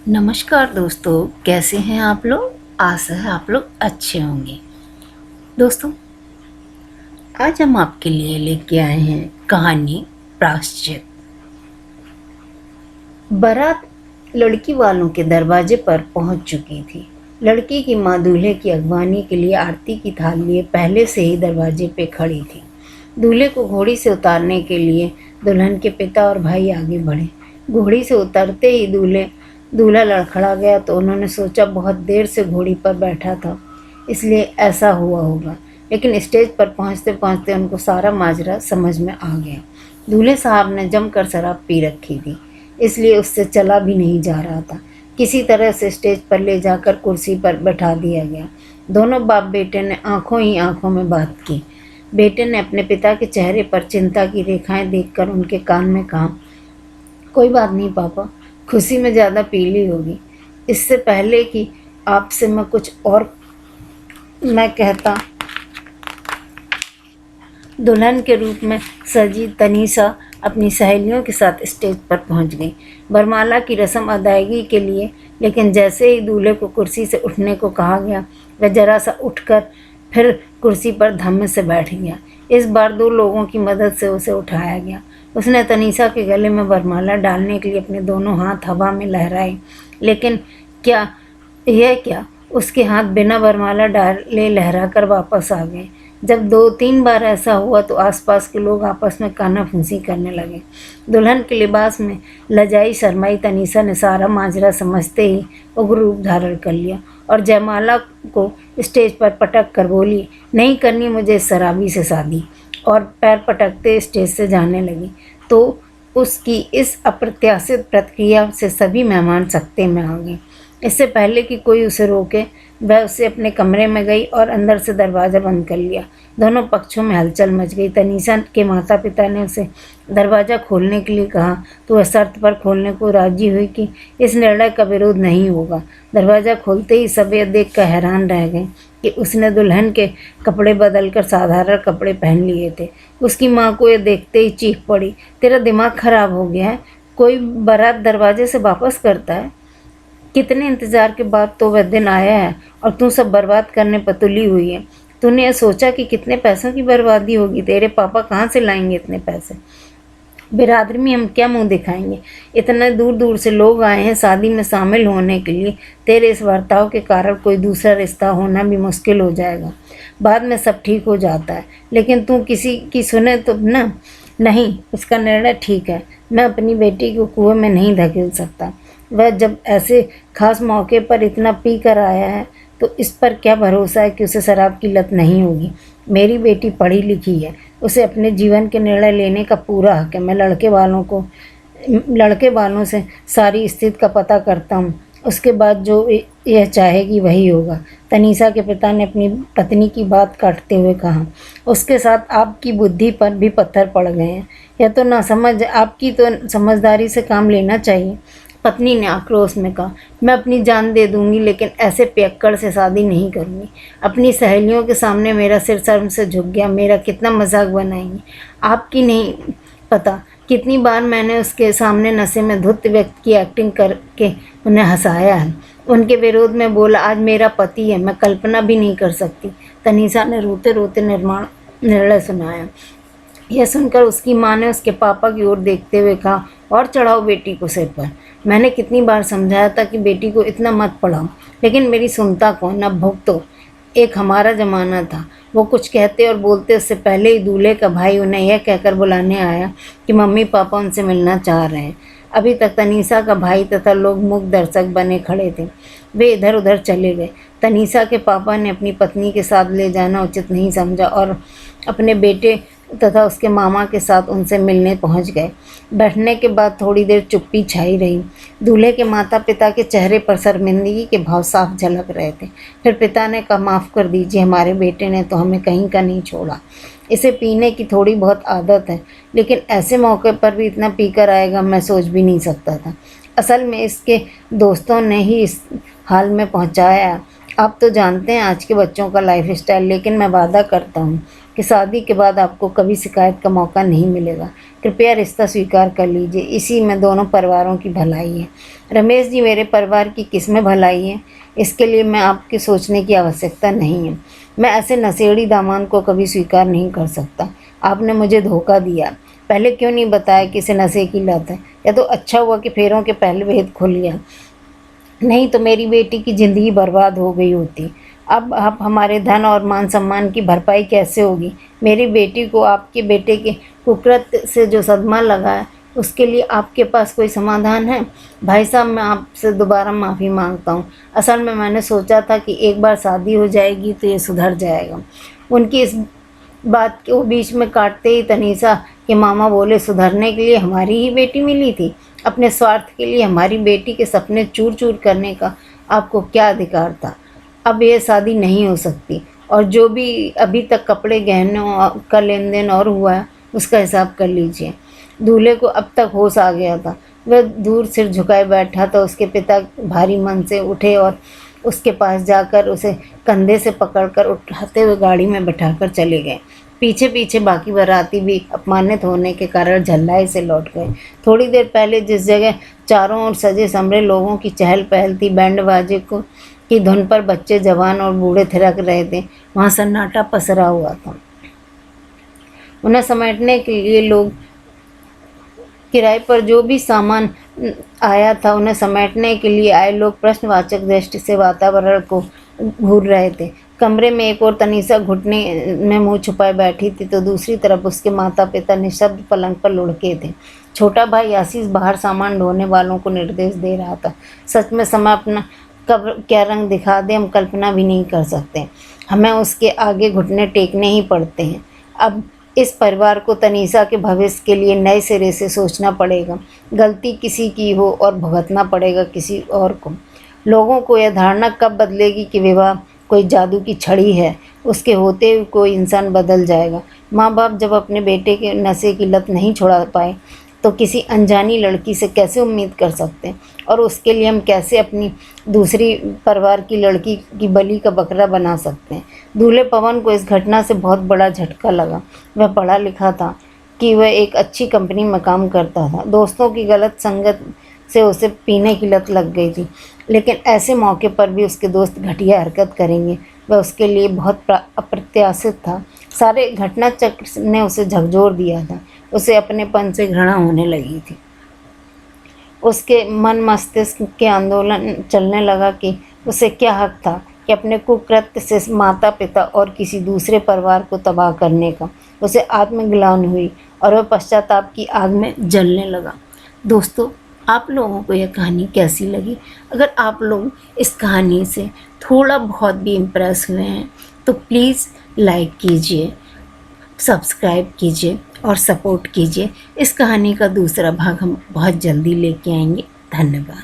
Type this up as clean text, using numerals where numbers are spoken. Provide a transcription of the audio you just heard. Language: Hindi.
नमस्कार दोस्तों, कैसे हैं आप लोग। आशा है आप लोग अच्छे होंगे। दोस्तों, आज हम आपके लिए लेके आए हैं कहानी प्रायश्चित। बारात लड़की वालों के दरवाजे पर पहुंच चुकी थी। लड़की की माँ दूल्हे की अगवानी के लिए आरती की थाल लिए पहले से ही दरवाजे पे खड़ी थी। दूल्हे को घोड़ी से उतारने के लिए दुल्हन के पिता और भाई आगे बढ़े। घोड़ी से उतरते ही दूल्हा लड़खड़ा गया तो उन्होंने सोचा बहुत देर से घोड़ी पर बैठा था, इसलिए ऐसा हुआ होगा। लेकिन स्टेज पर पहुंचते पहुंचते उनको सारा माजरा समझ में आ गया। दूल्हे साहब ने जमकर शराब पी रखी थी, इसलिए उससे चला भी नहीं जा रहा था। किसी तरह से स्टेज पर ले जाकर कुर्सी पर बैठा दिया गया। दोनों बाप बेटे ने आंखों ही आंखों में बात की। बेटे ने अपने पिता के चेहरे पर चिंता की रेखाएं देखकर उनके कान में कहा, कोई बात नहीं पापा, खुशी में ज़्यादा पी ली होगी। इससे पहले कि आपसे मैं कुछ और मैं कहता, दुल्हन के रूप में सजी तनीषा अपनी सहेलियों के साथ स्टेज पर पहुंच गई वरमाला की रस्म अदायगी के लिए। लेकिन जैसे ही दूल्हे को कुर्सी से उठने को कहा गया, वह जरा सा उठकर फिर कुर्सी पर धम्म से बैठ गया। इस बार दो लोगों की मदद से उसे उठाया गया। उसने तनीषा के गले में वरमाला डालने के लिए अपने दोनों हाथ हवा में लहराए, लेकिन क्या उसके हाथ बिना वरमाला डाले लहराकर वापस आ गए। जब 2-3 बार ऐसा हुआ तो आसपास के लोग आपस में कानाफूसी करने लगे। दुल्हन के लिबास में लजाई शर्माई तनीषा ने सारा माजरा समझते ही उग्र रूप धारण कर लिया और जयमाला को स्टेज पर पटक कर बोली, नहीं करनी मुझे इस शराबी से शादी, और पैर पटकते स्टेज से जाने लगी। तो उसकी इस अप्रत्याशित प्रतिक्रिया से सभी मेहमान सकते में आ गए। इससे पहले कि कोई उसे रोके, वह उसे अपने कमरे में गई और अंदर से दरवाज़ा बंद कर लिया। दोनों पक्षों में हलचल मच गई। तनीषा के माता पिता ने उसे दरवाज़ा खोलने के लिए कहा तो वह शर्त पर खोलने को राजी हुई कि इस निर्णय का विरोध नहीं होगा। दरवाज़ा खोलते ही सब यह देख कर हैरान रह गए कि उसने दुल्हन के कपड़े बदलकर साधारण कपड़े पहन लिए थे। उसकी माँ को यह देखते ही चीख पड़ी, तेरा दिमाग खराब हो गया है, कोई बारात दरवाजे से वापस करता है? कितने इंतज़ार के बाद तो वह दिन आया है और तू सब बर्बाद करने पर तुली हुई है। तूने यह सोचा कि कितने पैसों की बर्बादी होगी? तेरे पापा कहाँ से लाएंगे इतने पैसे? बिरादरी में हम क्या मुंह दिखाएंगे? इतने दूर दूर से लोग आए हैं शादी में शामिल होने के लिए। तेरे इस बर्ताव के कारण कोई दूसरा रिश्ता होना भी मुश्किल हो जाएगा। बाद में सब ठीक हो जाता है, लेकिन तू किसी की सुने तो ना। नहीं, उसका निर्णय ठीक है। मैं अपनी बेटी को कुएं में नहीं धकेल सकता। वह जब ऐसे खास मौके पर इतना पी कर आया है तो इस पर क्या भरोसा है कि उसे शराब की लत नहीं होगी। मेरी बेटी पढ़ी लिखी है, उसे अपने जीवन के निर्णय लेने का पूरा हक है। मैं लड़के वालों से सारी स्थिति का पता करता हूँ, उसके बाद जो यह चाहेगी वही होगा। तनीषा के पिता ने अपनी पत्नी की बात काटते हुए कहा, उसके साथ आपकी बुद्धि पर भी पत्थर पड़ गए हैं। यह तो ना समझ, आपकी तो समझदारी से काम लेना चाहिए। पत्नी ने आक्रोश में कहा, मैं अपनी जान दे दूंगी लेकिन ऐसे पियक्कड़ से शादी नहीं करूंगी। अपनी सहेलियों के सामने मेरा सिर शर्म से झुक गया। मेरा कितना मजाक बनाएंगे, आपकी नहीं पता कितनी बार मैंने उसके सामने नशे में धुत व्यक्ति की एक्टिंग करके उन्हें हंसाया है। उनके विरोध में बोला, आज मेरा पति है, मैं कल्पना भी नहीं कर सकती। तनीषा ने रोते रोते निर्णय सुनाया। यह सुनकर उसकी माँ ने उसके पापा की ओर देखते हुए कहा, और चढ़ाओ बेटी को सिर पर। मैंने कितनी बार समझाया था कि बेटी को इतना मत पढ़ाओ, लेकिन मेरी सुनता कौन। अब भुगतो। एक हमारा ज़माना था, वो कुछ कहते और बोलते उससे पहले ही दूल्हे का भाई उन्हें यह कहकर बुलाने आया कि मम्मी पापा उनसे मिलना चाह रहे हैं। अभी तक तनीषा का भाई तथा लोग मूक दर्शक बने खड़े थे। वे इधर उधर चले गए। तनीषा के पापा ने अपनी पत्नी के साथ ले जाना उचित नहीं समझा और अपने बेटे तथा उसके मामा के साथ उनसे मिलने पहुंच गए। बैठने के बाद थोड़ी देर चुप्पी छाई रही। दूल्हे के माता पिता के चेहरे पर शर्मिंदगी के भाव साफ झलक रहे थे। फिर पिता ने कहा, माफ़ कर दीजिए, हमारे बेटे ने तो हमें कहीं का नहीं छोड़ा। इसे पीने की थोड़ी बहुत आदत है, लेकिन ऐसे मौके पर भी इतना पीकर आएगा मैं सोच भी नहीं सकता था। असल में इसके दोस्तों ने ही इस हाल में पहुंचाया। आप तो जानते हैं आज के बच्चों का लाइफ स्टाइल, लेकिन मैं वादा करता हूँ कि शादी के बाद आपको कभी शिकायत का मौका नहीं मिलेगा। कृपया रिश्ता स्वीकार कर लीजिए, इसी में दोनों परिवारों की भलाई है। रमेश जी, मेरे परिवार की किस में भलाई है, इसके लिए मैं आपके सोचने की आवश्यकता नहीं है। मैं ऐसे नशेड़ी दामाद को कभी स्वीकार नहीं कर सकता। आपने मुझे धोखा दिया, पहले क्यों नहीं बताया कि इसे नशे की लत है? या तो अच्छा हुआ कि फेरों के पहले भेद खुल गया, नहीं तो मेरी बेटी की ज़िंदगी बर्बाद हो गई होती। अब आप हमारे धन और मान सम्मान की भरपाई कैसे होगी? मेरी बेटी को आपके बेटे के कुकृत्य से जो सदमा लगा है, उसके लिए आपके पास कोई समाधान है? भाई साहब, मैं आपसे दोबारा माफ़ी मांगता हूँ। असल में मैंने सोचा था कि एक बार शादी हो जाएगी तो ये सुधर जाएगा। उनकी इस बात को बीच में काटते ही तनीषा के मामा बोले, सुधरने के लिए हमारी ही बेटी मिली थी? अपने स्वार्थ के लिए हमारी बेटी के सपने चूर चूर करने का आपको क्या अधिकार था? अब यह शादी नहीं हो सकती, और जो भी अभी तक कपड़े गहनों का लेन देन और हुआ है उसका हिसाब कर लीजिए। दूल्हे को अब तक होश आ गया था। वह दूर सिर झुकाए बैठा था। उसके पिता भारी मन से उठे और उसके पास जाकर उसे कंधे से पकड़कर उठाते हुए गाड़ी में बैठाकर चले गए। पीछे पीछे बाकी बाराती भी अपमानित होने के कारण झल्लाए से लौट गए। थोड़ी देर पहले जिस जगह चारों ओर सजे संवरे लोगों की चहल पहल थी, बैंड बाजे को की धुन पर बच्चे, जवान और बूढ़े थिरक रहे थे, वहाँ सन्नाटा पसरा हुआ था। उन्हें समेटने के लिए लोग किराए पर जो भी सामान आया था, उन्हें समेटने के लिए आए लोग प्रश्नवाचक दृष्टि से वातावरण को घूर रहे थे। कमरे में एक और तनीषा घुटने में मुंह छुपाए बैठी थी, तो दूसरी तरफ उसके माता पिता निशब्द पलंग पर लुढ़के थे। छोटा भाई आशीष बाहर सामान ढोने वालों को निर्देश दे रहा था। सच में समय अपना कब क्या रंग दिखा दे, हम कल्पना भी नहीं कर सकते। हमें उसके आगे घुटने टेकने ही पड़ते हैं। अब इस परिवार को तनीषा के भविष्य के लिए नए सिरे से सोचना पड़ेगा। गलती किसी की हो और भुगतना पड़ेगा किसी और को। लोगों को यह धारणा कब बदलेगी कि विवाह कोई जादू की छड़ी है, उसके होते हुए कोई इंसान बदल जाएगा। माँ बाप जब अपने बेटे के नशे की लत नहीं छुड़ा पाए तो किसी अनजानी लड़की से कैसे उम्मीद कर सकते हैं? और उसके लिए हम कैसे अपनी दूसरी परिवार की लड़की की बलि का बकरा बना सकते हैं? दूल्हे पवन को इस घटना से बहुत बड़ा झटका लगा। वह पढ़ा लिखा था कि वह एक अच्छी कंपनी में काम करता था। दोस्तों की गलत संगत से उसे पीने की लत लग गई थी, लेकिन ऐसे मौके पर भी उसके दोस्त घटिया हरकत करेंगे, वह उसके लिए बहुत अप्रत्याशित था। सारे घटना चक्र ने उसे झकझोर दिया था। उसे अपनेपन से घृणा होने लगी थी। उसके मन मस्तिष्क के आंदोलन चलने लगा कि उसे क्या हक था कि अपने कुकृत्य से माता पिता और किसी दूसरे परिवार को तबाह करने का। उसे आत्मग्लानि हुई और वह पश्चाताप की आग में जलने लगा। दोस्तों, आप लोगों को यह कहानी कैसी लगी? अगर आप लोग इस कहानी से थोड़ा बहुत भी इम्प्रेस हुए हैं तो प्लीज़ लाइक कीजिए, सब्सक्राइब कीजिए और सपोर्ट कीजिए। इस कहानी का दूसरा भाग हम बहुत जल्दी लेके आएंगे। धन्यवाद।